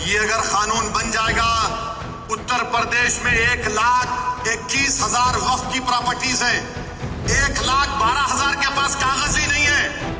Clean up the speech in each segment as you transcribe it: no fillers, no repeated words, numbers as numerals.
ये अगर कानून बन जाएगा, उत्तर प्रदेश में 1,21,000 वक्फ की प्रॉपर्टीज है, 1,12,000 के पास कागज ही नहीं है।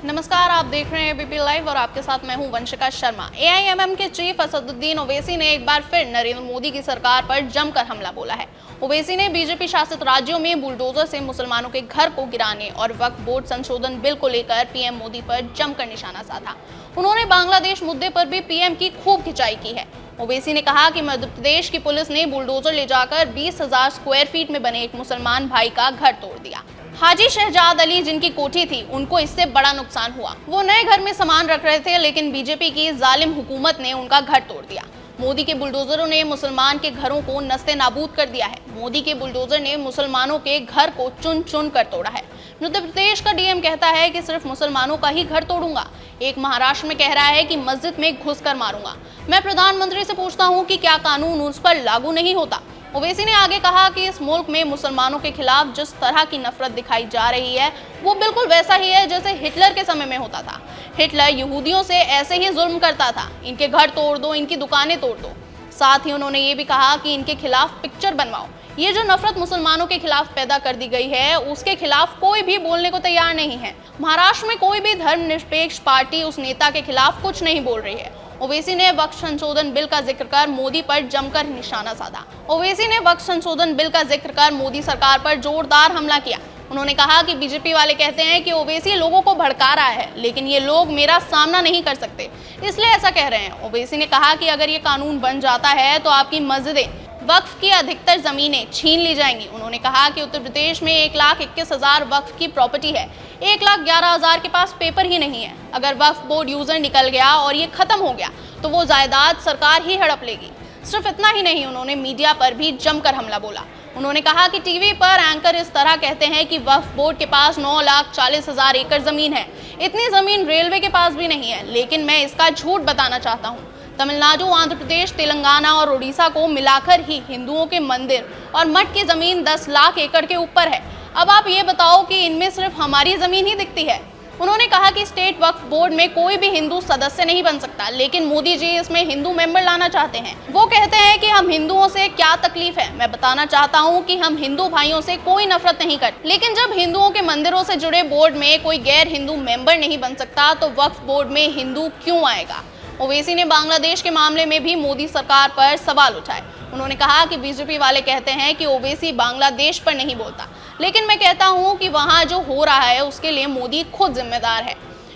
नमस्कार, आप देख रहे हैं एबीपी लाइव और आपके साथ मैं हूं वंशिका शर्मा। एआईएमएम के चीफ असदुद्दीन ओवैसी ने एक बार फिर नरेंद्र मोदी की सरकार पर जमकर हमला बोला है। ओवैसी ने बीजेपी शासित राज्यों में बुलडोजर से मुसलमानों के घर को गिराने और वक्फ बोर्ड संशोधन बिल को लेकर पीएम मोदी पर जमकर निशाना साधा। उन्होंने बांग्लादेश मुद्दे पर भी पीएम की खूब खिंचाई की है। ओवैसी ने कहा कि मध्य प्रदेश की पुलिस ने बुलडोजर ले जाकर 20,000 स्क्वायर फीट में बने एक मुसलमान भाई का घर तोड़ दिया। हाजी शहजाद अली जिनकी कोठी थी, उनको इससे बड़ा नुकसान हुआ। वो नए घर में सामान रख रहे थे, लेकिन बीजेपी की जालिम हुकूमत ने उनका घर तोड़ दिया। मोदी के बुलडोजरों ने मुसलमान के घरों को नस्ते नाबूद कर दिया है। मोदी के बुलडोजर ने मुसलमानों के घर को चुन चुन कर तोड़ा है। मध्य प्रदेश का डीएम कहता है कि सिर्फ मुसलमानों का ही घर तोड़ूंगा। एक महाराष्ट्र में कह रहा है कि मस्जिद में घुसकर मारूंगा। मैं प्रधानमंत्री से पूछता हूं कि क्या कानून उस पर लागू नहीं होता। ओवैसी ने आगे कहा कि इस मुल्क में मुसलमानों के खिलाफ जिस तरह की नफरत दिखाई जा रही है, वो बिल्कुल वैसा ही है जैसे हिटलर के समय में होता था। हिटलर यहूदियों से ऐसे ही जुल्म करता था, इनके घर तोड़ दो, इनकी दुकानें तोड़ दो। साथ ही उन्होंने ये भी कहा कि इनके खिलाफ पिक्चर बनवाओ। ये जो नफरत मुसलमानों के खिलाफ पैदा कर दी गई है, उसके खिलाफ कोई भी बोलने को तैयार नहीं है। महाराष्ट्र में कोई भी धर्मनिरपेक्ष पार्टी उस नेता के खिलाफ कुछ नहीं बोल रही है। ओवैसी ने वक्फ संशोधन बिल का जिक्र कर मोदी पर जमकर निशाना साधा। ओवैसी ने वक्फ संशोधन बिल का जिक्र कर मोदी सरकार पर जोरदार हमला किया। उन्होंने कहा कि बीजेपी वाले कहते हैं कि ओवैसी लोगों को भड़का रहा है, लेकिन ये लोग मेरा सामना नहीं कर सकते, इसलिए ऐसा कह रहे हैं। ओवैसी ने कहा कि अगर ये कानून बन जाता है तो आपकी मस्जिदें, वक्फ की अधिकतर जमीनें छीन ली जाएंगी। उन्होंने कहा कि उत्तर प्रदेश में 1,21,000 वक्फ की प्रॉपर्टी है, 1,11,000 के पास पेपर ही नहीं है। अगर वक्फ बोर्ड यूजर निकल गया और ये खत्म हो गया तो वो जायदाद सरकार ही हड़प लेगी। सिर्फ इतना ही नहीं, उन्होंने मीडिया पर भी जमकर हमला बोला। उन्होंने कहा कि टीवी पर एंकर इस तरह कहते हैं कि वक्फ बोर्ड के पास 9,40,000 एकड़ जमीन है। इतनी जमीन रेलवे के पास भी नहीं है, लेकिन मैं इसका झूठ बताना चाहता हूँ। तमिलनाडु, आंध्र प्रदेश, तेलंगाना और उड़ीसा को मिलाकर ही हिंदुओं के मंदिर और मठ की जमीन 10 लाख एकड़ के ऊपर है। अब आप ये बताओ कि इनमें सिर्फ हमारी जमीन ही दिखती है। उन्होंने कहा कि स्टेट वक्फ बोर्ड में कोई भी हिंदू सदस्य नहीं बन सकता, लेकिन मोदी जी इसमें हिंदू मेंबर लाना चाहते हैं। वो कहते हैं कि हम हिंदुओं से क्या तकलीफ है। मैं बताना चाहता हूं कि हम हिंदू भाइयों से कोई नफरत नहीं करते, लेकिन जब हिंदुओं के मंदिरों से जुड़े बोर्ड में कोई गैर हिंदू मेंबर नहीं बन सकता तो वक्फ बोर्ड में हिंदू क्यों आएगा। ओवैसी ने बांग्लादेश के मामले में भी मोदी सरकार पर सवाल उठाए। उन्होंने कहा कि बीजेपी वाले कहते हैं कि ओवैसी बांग्लादेश पर नहीं बोलता, लेकिन मैं कहता हूं कि वहां जो हो रहा है उसके लिए मोदी खुद जिम्मेदार है।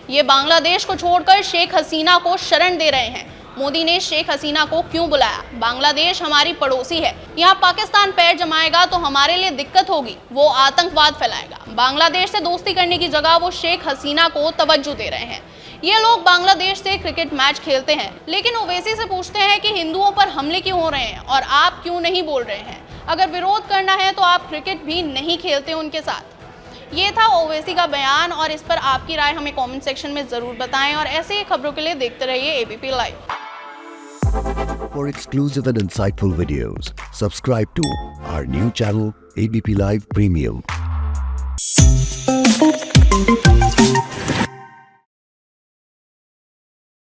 ये बांग्लादेश को छोड़कर शेख हसीना को शरण दे रहे हैं। मोदी ने शेख हसीना को क्यों बुलाया? बांग्लादेश हमारी पड़ोसी है, यहाँ पाकिस्तान पैर जमाएगा तो हमारे लिए दिक्कत होगी, वो आतंकवाद फैलाएगा। बांग्लादेश से दोस्ती करने की जगह वो शेख हसीना को तवज्जो दे रहे हैं। ये लोग बांग्लादेश से क्रिकेट मैच खेलते हैं, लेकिन ओवैसी से पूछते हैं कि हिंदुओं पर हमले क्यों हो रहे हैं और आप क्यों नहीं बोल रहे हैं। अगर विरोध करना है तो आप क्रिकेट भी नहीं खेलते उनके साथ। ये था ओवैसी का बयान और इस पर आपकी राय हमें कमेंट सेक्शन में जरूर बताएं और ऐसे ही खबरों के लिए देखते रहिए ABP live. For exclusive and insightful videos, subscribe to our new channel ABP Live Premium.